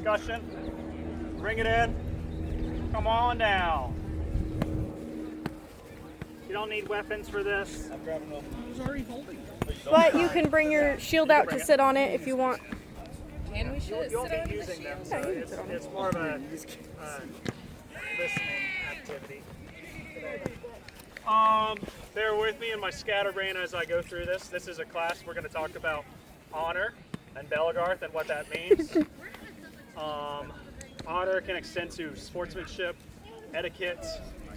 Discussion. Bring it in. Come on down. You don't need weapons for this. I'm grabbing them. He's already holding them. But you can bring your shield out to sit on it if you want. Can we sit You'll on be the using them, shield? so it's more of a listening activity today. Bear with me in my scatterbrain as I go through this. This is a class we're going to talk about honor and Bellegarth and what that means. Honor can extend to sportsmanship, etiquette,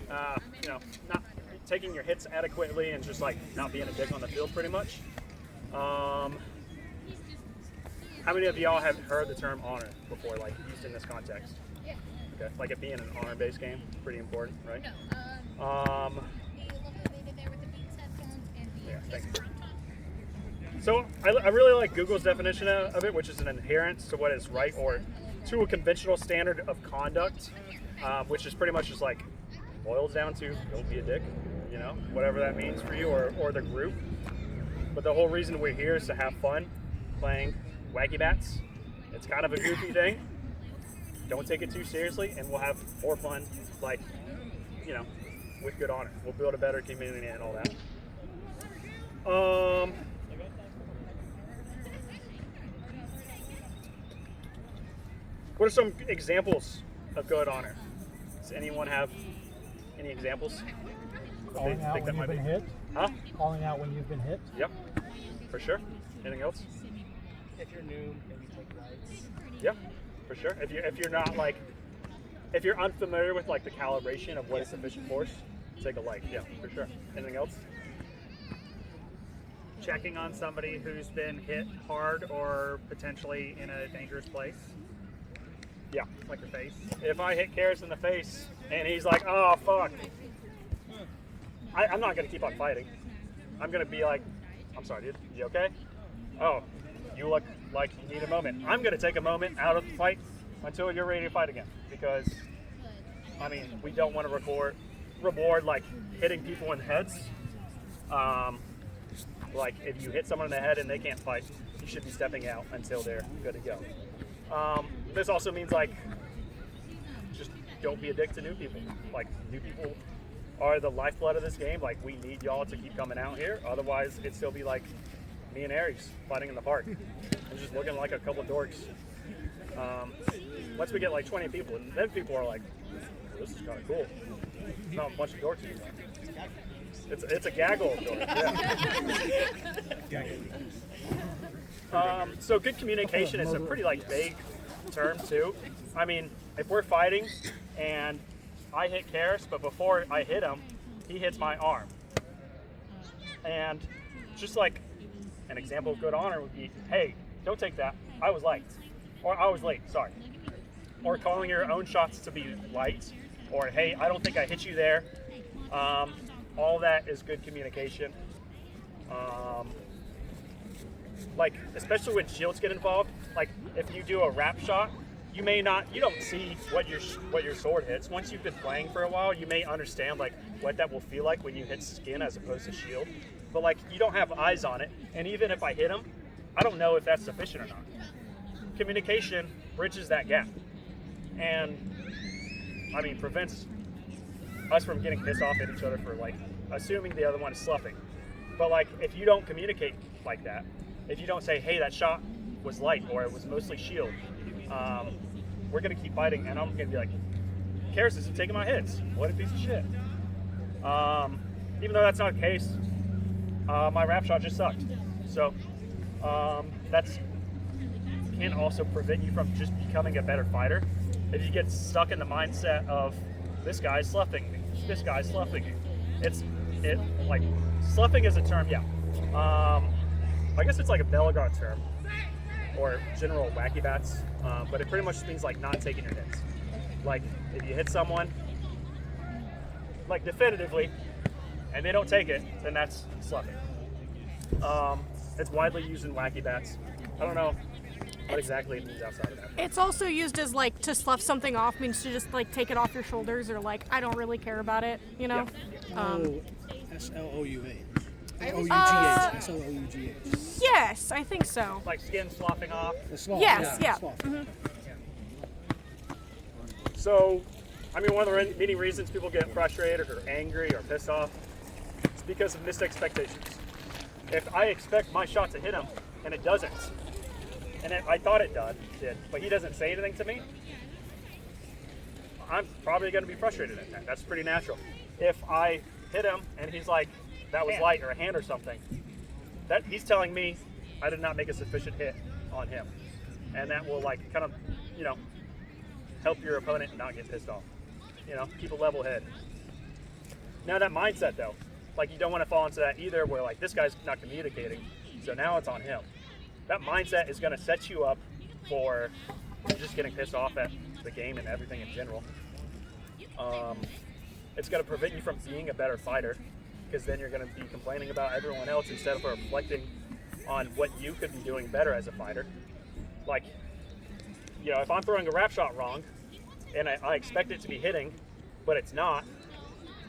not taking your hits adequately and just like not being a dick on the field pretty much. How many of y'all have heard the term honor before, like used in this context? Yeah. Okay, like it being an honor-based game, pretty important, right? Yeah, thank you. So I really like Google's definition of it, which is an adherence to what is right or to a conventional standard of conduct, which is pretty much just like boils down to don't be a dick, whatever that means for you or the group. But the whole reason we're here is to have fun playing Wacky Bats. It's kind of a goofy thing. Don't take it too seriously, and we'll have more fun, with good honor. We'll build a better community and all that. What are some examples of good honor? Does anyone have any examples? Calling out when you've been hit? Huh? Calling out when you've been hit? Yep, for sure. Anything else? If you're new, maybe take lights. Yeah, for sure. If you're not if you're unfamiliar with like the calibration of what is sufficient force, take a light. Yeah, for sure. Anything else? Checking on somebody who's been hit hard or potentially in a dangerous place. Yeah. Like your face. If I hit Karis in the face and he's like, oh fuck, I'm not gonna keep on fighting. I'm gonna be like, I'm sorry, dude. You okay? Oh, you look like you need a moment. I'm gonna take a moment out of the fight until you're ready to fight again, because we don't want to reward like hitting people in the heads. Like if you hit someone in the head and they can't fight, you should be stepping out until they're good to go. This also means like just don't be a dick to new people. Like new people are the lifeblood of this game. Like we need y'all to keep coming out here. Otherwise it'd still be like me and Aries fighting in the park and just looking like a couple dorks. Once we get like 20 people, and then people are like, this is kind of cool. It's not a bunch of dorks anymore. It's a gaggle of dorks. Yeah. So good communication is a pretty like vague term too. If we're fighting and I hit Karis, but before I hit him, he hits my arm. And just like an example of good honor would be, hey, don't take that. I was late. Or I was late, sorry. Or calling your own shots to be light. Or, hey, I don't think I hit you there. All that is good communication. Especially when shields get involved, like if you do a wrap shot, you don't see what your sword hits. Once you've been playing for a while, you may understand like what that will feel like when you hit skin as opposed to shield. But like you don't have eyes on it, and even if I hit him, I don't know if that's sufficient or not. Communication bridges that gap, and prevents us from getting pissed off at each other for like assuming the other one is sloughing. But like if you don't communicate like that, if you don't say, hey, that shot was light or it was mostly shield, we're gonna keep fighting, and I'm gonna be like, Karis isn't taking my hits. What a piece of shit. Even though that's not the case, my wrap shot just sucked. So that's can also prevent you from just becoming a better fighter. If you get stuck in the mindset of this guy's sloughing me, this guy's sloughing me. Sloughing is a term, yeah. I guess it's like a Bellegarth term or general Wacky Bats, but it pretty much means like not taking your hits. Like if you hit someone like definitively and they don't take it, then that's sloughing. It's widely used in Wacky Bats. I don't know what exactly it means outside of that. It's also used as like to slough something off means to just like take it off your shoulders or like I don't really care about it, Yeah. S-L-O-U-A. Uh, S-L-O-U-G-H. Yes, I think so. Like skin sloughing off. The slough. Yes, yeah. Slough. Mhm. So, I mean, one of the many reasons people get frustrated or angry or pissed off is because of missed expectations. If I expect my shot to hit him and it doesn't, and I thought it did, but he doesn't say anything to me, I'm probably going to be frustrated at that. That's pretty natural. If I hit him and he's like, that was light or a hand or something, that he's telling me I did not make a sufficient hit on him. And that will like kind of, you know, help your opponent not get pissed off. You know, keep a level head. Now that mindset though, like you don't want to fall into that either where like this guy's not communicating, so now it's on him. That mindset is going to set you up for just getting pissed off at the game and everything in general. It's going to prevent you from being a better fighter because then you're going to be complaining about everyone else instead of reflecting on what you could be doing better as a fighter. Like, you know, if I'm throwing a wrap shot wrong and I expect it to be hitting, but it's not,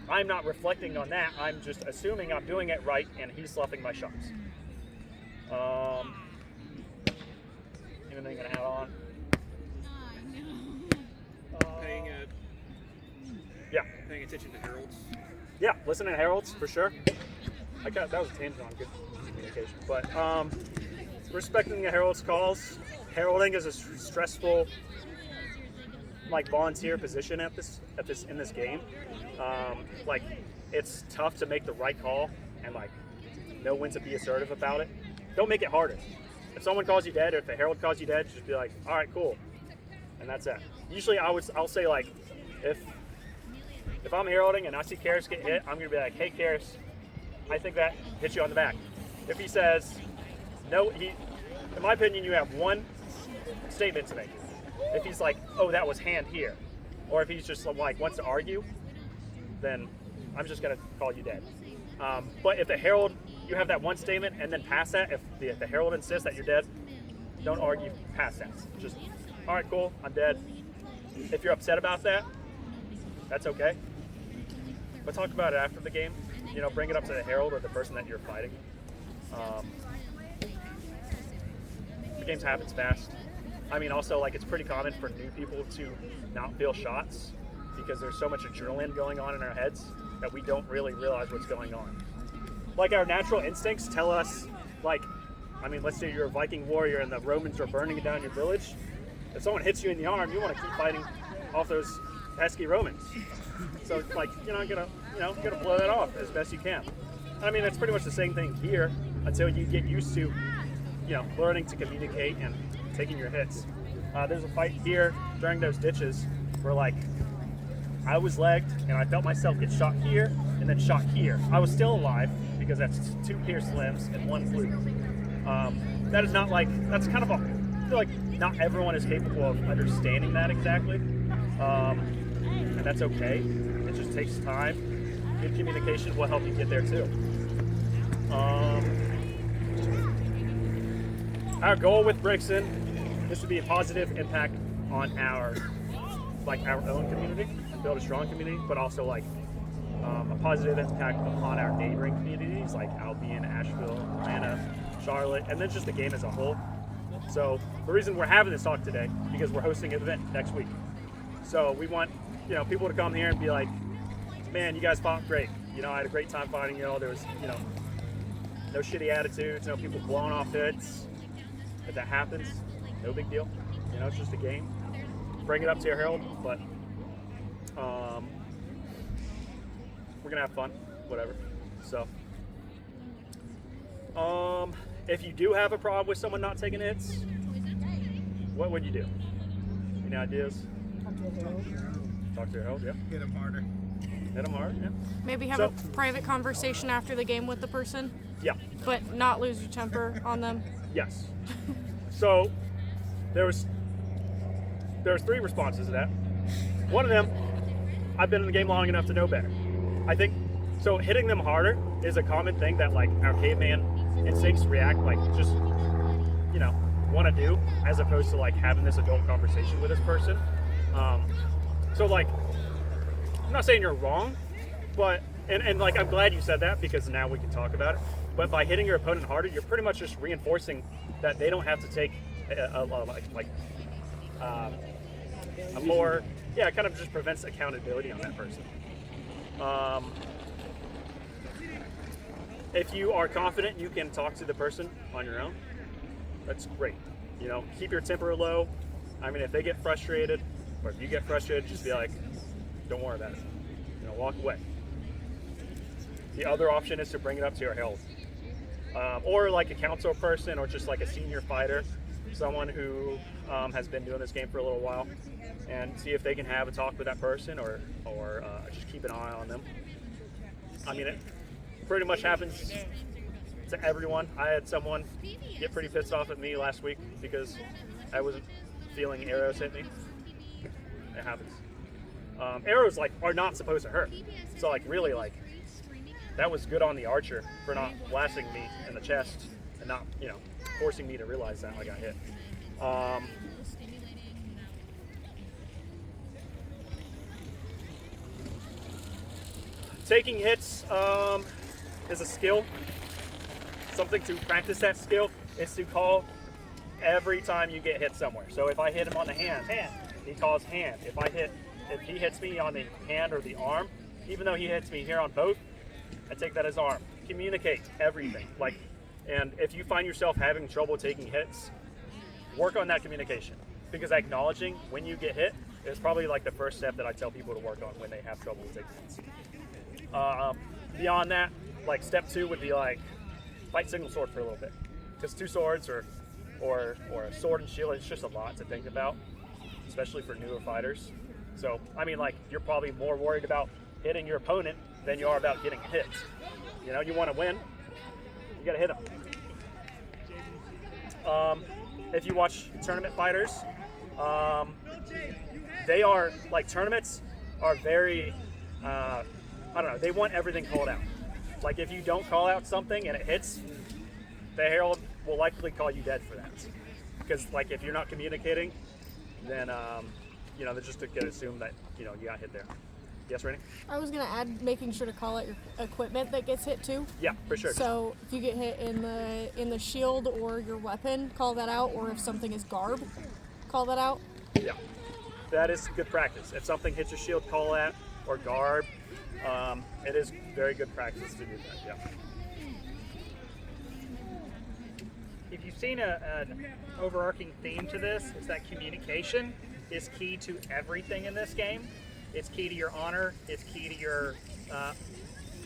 I'm not reflecting on that. I'm just assuming I'm doing it right and he's sloughing my shots. Anything gonna add on? Paying attention to heralds. Yeah, listening to heralds for sure. That was a tangent on good communication, but respecting the herald's calls. Heralding is a stressful, like volunteer position in this game. Like it's tough to make the right call and like know when to be assertive about it. Don't make it harder. If someone calls you dead, or if the herald calls you dead, just be like, all right, cool, and that's it. Usually, I'll say like, if I'm heralding and I see Karis get hit, I'm gonna be like, hey Karis, I think that hit you on the back. If he says no, in my opinion, you have one statement to make. If he's like, oh, that was hand here, or if he's just like wants to argue, then I'm just gonna call you dead. But if the herald, you have that one statement and then past that, if the herald insists that you're dead, don't argue past that. Just, all right, cool, I'm dead. If you're upset about that, that's okay. But talk about it after the game. You know, bring it up to the herald or the person that you're fighting. The game happens fast. I mean, also, like, it's pretty common for new people to not feel shots because there's so much adrenaline going on in our heads that we don't really realize what's going on. Like, our natural instincts tell us, like, I mean, let's say you're a Viking warrior and the Romans are burning down your village. If someone hits you in the arm, you want to keep fighting off those pesky Romans. So, like, you're not gonna blow that off as best you can. I mean, it's pretty much the same thing here until you get used to, you know, learning to communicate and taking your hits. There's a fight here during those ditches where, like, I was legged and I felt myself get shot here and then shot here. I was still alive because that's 2 pierced limbs and 1 fluke. That is not like, that's kind of a, I feel like not everyone is capable of understanding that exactly. And that's okay. It just takes time. Good communication will help you get there too. Our goal with Bryxton, this would be a positive impact on our own community, build a strong community, but also like a positive impact upon our neighboring communities like Albion, Asheville, Atlanta, Charlotte, and then just the game as a whole. So the reason we're having this talk today because we're hosting an event next week. So we want, you know, people to come here and be like, man, you guys fought great. You know, I had a great time fighting. You know, there was, you know, no shitty attitudes, no people blowing off hits. If that happens, no big deal. You know, it's just a game. Bring it up to your herald, but we're gonna have fun, whatever. So, if you do have a problem with someone not taking hits, what would you do? Any ideas? Talk to your herald, yeah. Hit him harder. Hit them hard, yeah. Maybe have a private conversation after the game with the person, Yeah. but not lose your temper on them. Yes. So there was 3 responses to that. One of them, I've been in the game long enough to know better. I think so. Hitting them harder is a common thing that like our caveman instincts react like just, you know, want to do as opposed to like having this adult conversation with this person. So like, I'm not saying you're wrong, but and like I'm glad you said that because now we can talk about it. But by hitting your opponent harder, you're pretty much just reinforcing that they don't have to take a more yeah, it kind of just prevents accountability on that person. If you are confident you can talk to the person on your own, that's great. You know, keep your temper low. I mean, if they get frustrated, or if you get frustrated, just be like, don't worry about it. You know, walk away. The other option is to bring it up to your herald. Or like a council person, or just like a senior fighter, someone who has been doing this game for a little while, and see if they can have a talk with that person, or just keep an eye on them. I mean, it pretty much happens to everyone. I had someone get pretty pissed off at me last week because I wasn't feeling arrows hit me. It happens. Arrows like are not supposed to hurt, so like really like that was good on the archer for not blasting me in the chest and not, you know, forcing me to realize that I got hit. Taking hits is a skill. Something to practice that skill is to call every time you get hit somewhere. So if I hit him on the hand, he calls hand. If he hits me on the hand or the arm, even though he hits me here on both, I take that as arm. Communicate everything. And if you find yourself having trouble taking hits, work on that communication. Because acknowledging when you get hit is probably like the first step that I tell people to work on when they have trouble taking hits. Beyond that, like step 2 would be like fight single sword for a little bit. Because 2 swords or a sword and shield is just a lot to think about, especially for newer fighters. So, I mean, like, you're probably more worried about hitting your opponent than you are about getting hit. You know, you want to win, you got to hit them. If you watch tournament fighters, they are, like, tournaments are very, I don't know, they want everything called out. Like, if you don't call out something and it hits, the herald will likely call you dead for that. Because, like, if you're not communicating, then, you know, they're just going to assume that, you know, you got hit there. Yes, Rainey? I was gonna add making sure to call out your equipment that gets hit too. Yeah, for sure. So if you get hit in the shield or your weapon, call that out. Or if something is garb, call that out. Yeah, that is good practice. If something hits your shield, call that, or garb. It is very good practice to do that. Yeah. If you've seen an overarching theme to this, it's that communication is key to everything in this game. It's key to your honor. It's key to your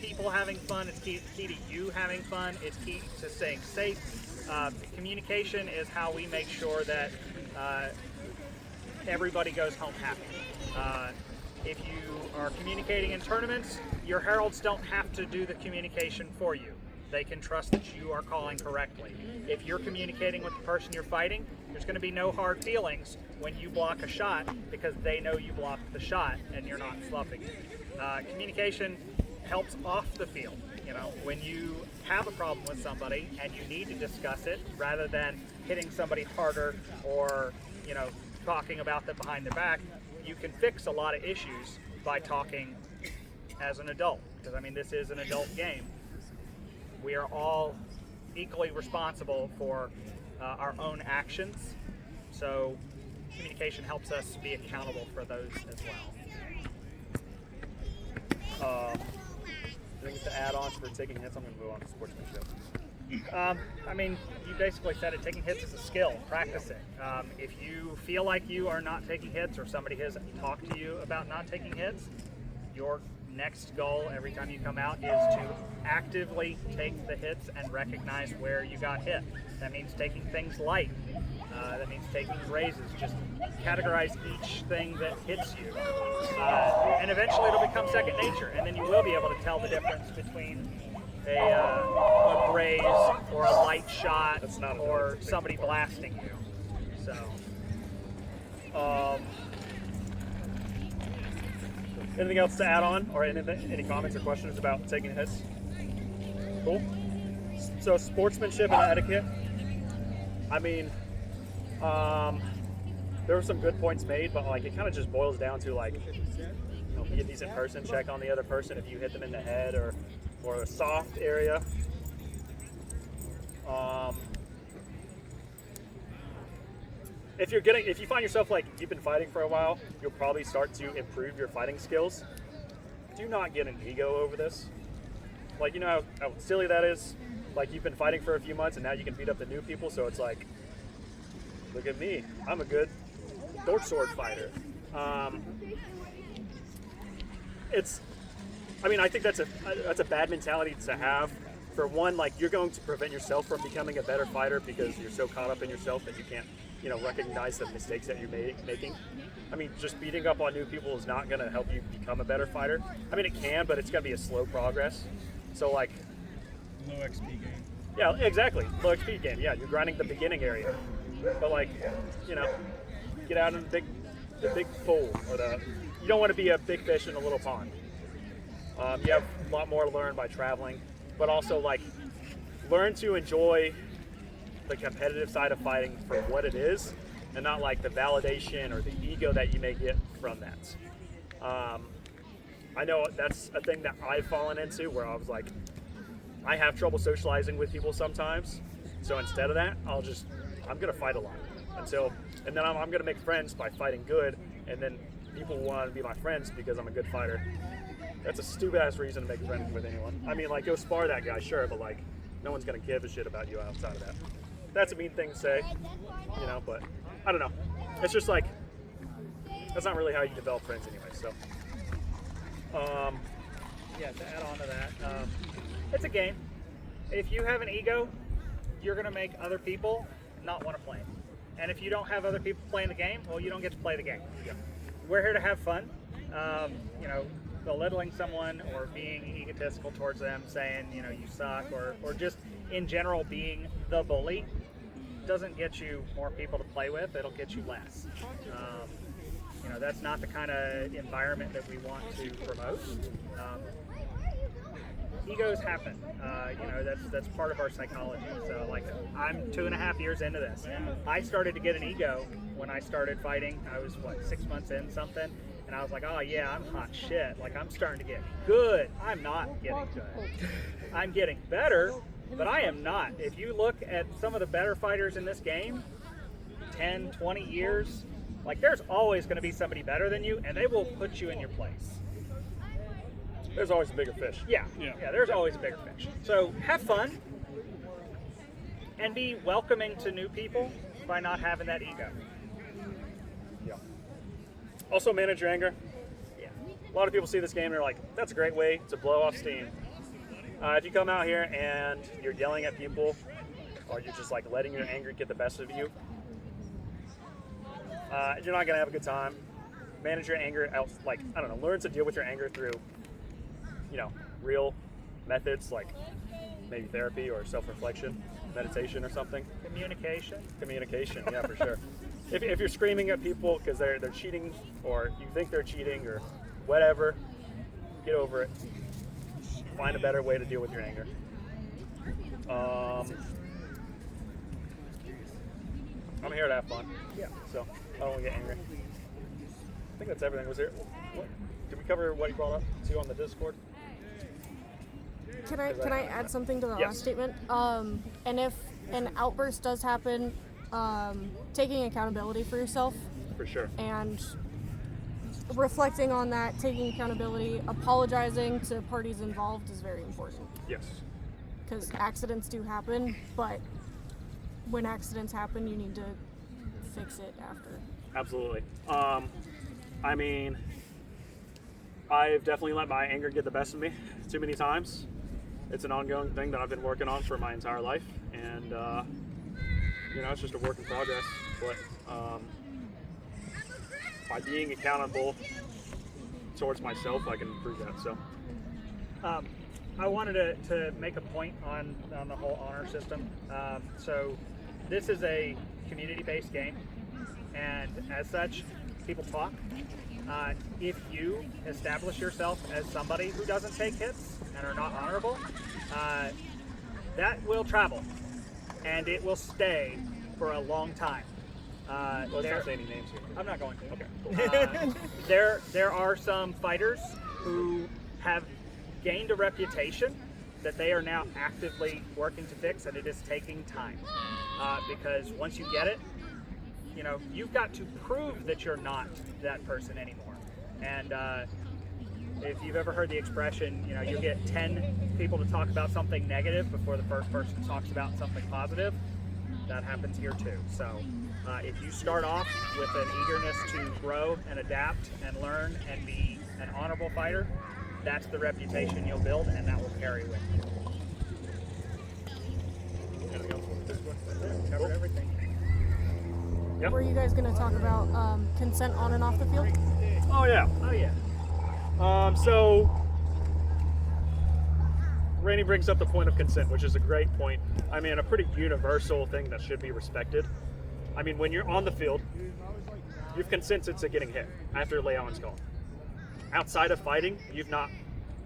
people having fun. It's key to you having fun. It's key to staying safe. Communication is how we make sure that everybody goes home happy. If you are communicating in tournaments, your heralds don't have to do the communication for you. They can trust that you are calling correctly. If you're communicating with the person you're fighting, there's going to be no hard feelings when you block a shot because they know you blocked the shot and you're not fluffing. Communication helps off the field. You know, when you have a problem with somebody and you need to discuss it rather than hitting somebody harder or, you know, talking about them behind their back, you can fix a lot of issues by talking as an adult. Because, I mean, this is an adult game. We are all equally responsible for our own actions, so communication helps us be accountable for those as well. Things to add on for taking hits. I'm going to move on to sportsmanship. I mean, you basically said it. Taking hits is a skill. Practice it. If you feel like you are not taking hits or somebody has talked to you about not taking hits, your next goal every time you come out is to actively take the hits and recognize where you got hit. That means taking things light. That means taking raises. Just categorize each thing that hits you. And eventually it'll become second nature. And then you will be able to tell the difference between a graze or a light shot or somebody blasting you. So, anything else to add on, or any comments or questions about taking hits? Cool. So sportsmanship and etiquette. I mean, there were some good points made, but like it kind of just boils down to like, you know, be a decent person, check on the other person if you hit them in the head or a soft area. if you find yourself like you've been fighting for a while, you'll probably start to improve your fighting skills. Do not get an ego over this. Like, you know how silly that is? Like, you've been fighting for a few months and now you can beat up the new people, so it's like, look at me, I'm a good short sword fighter. I think that's a bad mentality to have. For one, like, you're going to prevent yourself from becoming a better fighter because you're so caught up in yourself that you can't, recognize the mistakes that you're making. I mean, just beating up on new people is not going to help you become a better fighter. I mean, it can, but it's going to be a slow progress. So, like, Low XP game. yeah, exactly. Low XP game. Yeah, you're grinding the beginning area, but like, get out in the big pool, or you don't want to be a big fish in a little pond. You have a lot more to learn by traveling, but also like learn to enjoy the competitive side of fighting for what it is, and not like the validation or the ego that you may get from that. I know that's a thing that I've fallen into, where I was like, I have trouble socializing with people sometimes, so instead of that, I'm gonna fight a lot and then I'm gonna make friends by fighting good, and then people want to be my friends because I'm a good fighter. That's a stupid ass reason to make friends with anyone. I mean, like, go spar that guy, sure, but like, no one's gonna give a shit about you outside of that. That's a mean thing to say, but I don't know. It's just like, that's not really how you develop friends anyway, so. Yeah, to add on to that, it's a game. If you have an ego, you're going to make other people not want to play it. And if you don't have other people playing the game, well, you don't get to play the game. Yeah. We're here to have fun. Belittling someone or being egotistical towards them, saying, you suck, or just in general being the bully, doesn't get you more people to play with. It'll get you less. That's not the kind of environment that we want to promote. Egos happen. That's part of our psychology. So, like, I'm 2.5 years into this. I started to get an ego when I started fighting. I was 6 months in something, and I was like, oh yeah, I'm hot shit. Like, I'm starting to get good. I'm not getting good. I'm getting better, but I am not. If you look at some of the better fighters in this game, 10, 20 years, like, there's always going to be somebody better than you, and they will put you in your place. There's always a bigger fish. Yeah, there's always a bigger fish. So have fun and be welcoming to new people by not having that ego. Yeah. Also, manage your anger. Yeah. A lot of people see this game and they're like, that's a great way to blow off steam. If you come out here and you're yelling at people, or you're just like letting your anger get the best of you, you're not gonna have a good time. Manage your anger out, learn to deal with your anger through, real methods like maybe therapy or self-reflection, meditation or something. Communication, yeah, for sure. If you're screaming at people because they're cheating, or you think they're cheating, or whatever, get over it. Find a better way to deal with your anger. I'm here to have fun. Yeah. So I don't want to get angry. I think that's everything. Did we cover what you brought up too on the Discord? Can I add something to the Yes. last statement? And if an outburst does happen, taking accountability for yourself For sure. and reflecting on that, taking accountability, apologizing to parties involved is very important. Yes. Because accidents do happen, but when accidents happen, you need to fix it after. Absolutely. I've definitely let my anger get the best of me too many times. It's an ongoing thing that I've been working on for my entire life, and it's just a work in progress. But by being accountable towards myself, I can improve that. So, I wanted to make a point on the whole honor system. So this is a community-based game, and as such, people talk. If you establish yourself as somebody who doesn't take hits and are not honorable, that will travel, and it will stay for a long time. let's not say any names here. I'm not going to. Okay, cool. There are some fighters who have gained a reputation that they are now actively working to fix, and it is taking time. Because once you get it, you know, you've got to prove that you're not that person anymore. And if you've ever heard the expression, you know, you get 10 people to talk about something negative before the first person talks about something positive, that happens here too. So if you start off with an eagerness to grow and adapt and learn and be an honorable fighter, that's the reputation you'll build, and that will carry with you. Anything else with this one? Covered everything. Yep. Were you guys going to talk about consent on and off the field? Oh yeah. Oh yeah. So Rainey brings up the point of consent, which is a great point. I mean, a pretty universal thing that should be respected. I mean, when you're on the field, you've consented to getting hit after Leon's call. Outside of fighting, you've not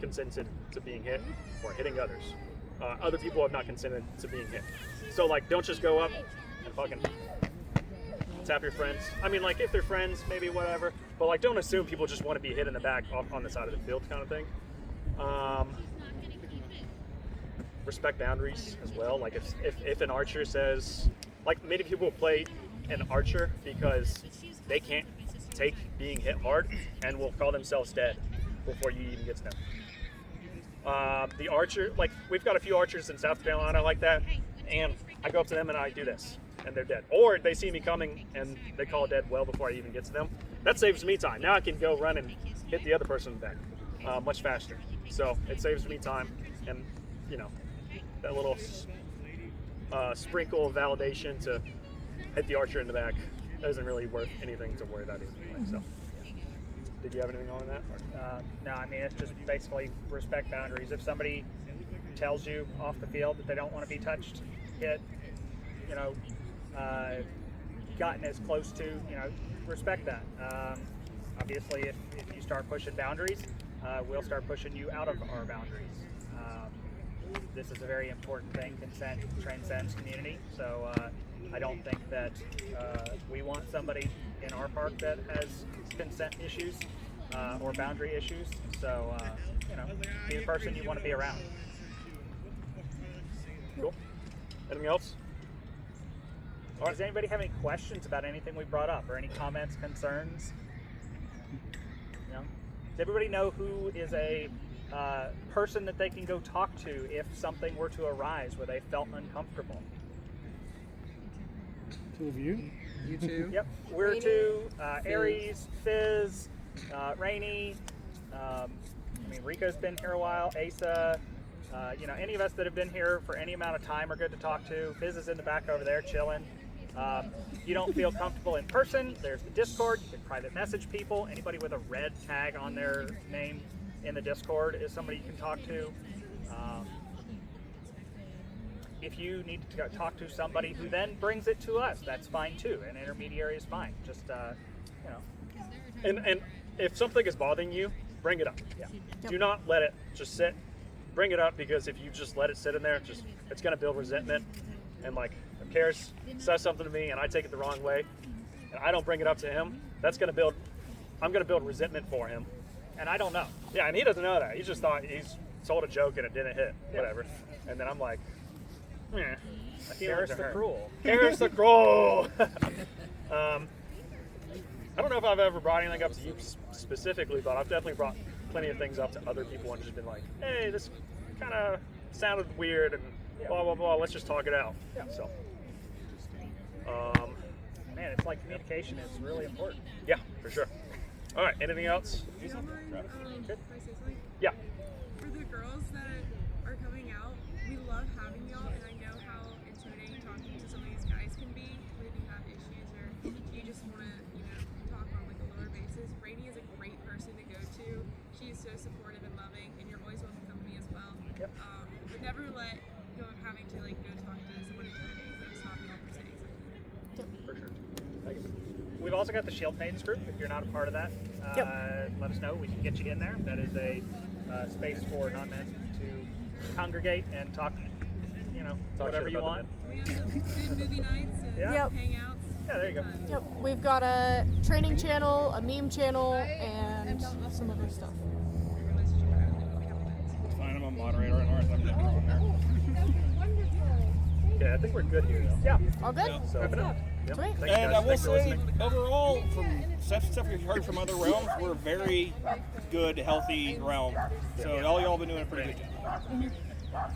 consented to being hit or hitting others. Other people have not consented to being hit. So, like, don't just go up and fucking tap your friends. I mean, like, if they're friends, maybe whatever. But, like, don't assume people just want to be hit in the back off on the side of the field kind of thing. Respect boundaries as well. Like, if an archer says, like, many people play an archer because they can't take being hit hard and will call themselves dead before you even get to them. The archer, like, we've got a few archers in South Carolina like that, and I go up to them and I do this, and they're dead. Or they see me coming and they call it dead well before I even get to them. That saves me time. Now I can go run and hit the other person in the back much faster. So it saves me time, and, you know, that little sprinkle of validation to hit the archer in the back isn't really worth anything to worry about anyway. So, did you have anything on that? No, I mean, it's just basically respect boundaries. If somebody tells you off the field that they don't want to be touched, hit, you know, gotten as close to, you know, respect that. Obviously, if you start pushing boundaries, we'll start pushing you out of our boundaries. This is a very important thing. Consent transcends community. So I don't think that we want somebody in our park that has consent issues or boundary issues. So, you know, be the person you want to be around. Cool. Anything else? Does anybody have any questions about anything we brought up, or any comments, concerns? No? Does everybody know who is a person that they can go talk to if something were to arise where they felt uncomfortable? Two of you? You too. Yep, we're two, Aries, Fizz, Rainey, I mean, Rico's been here a while, Asa, you know, any of us that have been here for any amount of time are good to talk to. Fizz is in the back over there chilling. You don't feel comfortable in person, there's the Discord. You can private message people. Anybody with a red tag on their name in the Discord is somebody you can talk to. If you need to talk to somebody who then brings it to us, that's fine too. An intermediary is fine. Just, you know. And if something is bothering you, bring it up. Yeah. Do not let it just sit. Bring it up, because if you just let it sit in there, it's going to build resentment. And, like, if Karis says something to me and I take it the wrong way and I don't bring it up to him, I'm going to build resentment for him. And I don't know. Yeah, and he doesn't know that. He just thought he's told a joke and it didn't hit, whatever. And then I'm like, eh. Karis the Cruel. Karis the Cruel. I don't know if I've ever brought anything up to you specifically, but I've definitely brought plenty of things up to other people and just been like, hey, this kind of sounded weird and blah, blah, blah. Let's just talk it out. Yeah. So, Man, it's like communication is really important. yeah, for sure. All right, anything else? If I say something? Yeah. For the girls that are coming out, we love having y'all, and I know how intimidating talking to some of these guys can be when you have issues or you just want to, you know, talk on like a lower basis. Rainey is a great person to go to. She is so supportive and loving, and you're always welcome to come to me as well. Yep. But never let go of having to like go talk to someone intimidating and stop y'all from saying something. For sure. We've also got the Shield Maidens group. If you're not a part of that, let us know. We can get you in there. That is a space for non-men to congregate and talk, you know, Talk whatever shit you about want. We have good movie nights and Yep. hangouts. Yeah, there you go. Yep, we've got a training channel, a meme channel, and some other stuff. It's fine, I'm a moderator at North. I'm never on there. Okay, I think we're good here, though. Yeah. All good? So, Yeah. Yep. Sweet. Thank you And guys. I will Thanks for say, listening. overall, from stuff we've heard from other realms, we're a very good, healthy realm. So all y'all been doing a pretty good job.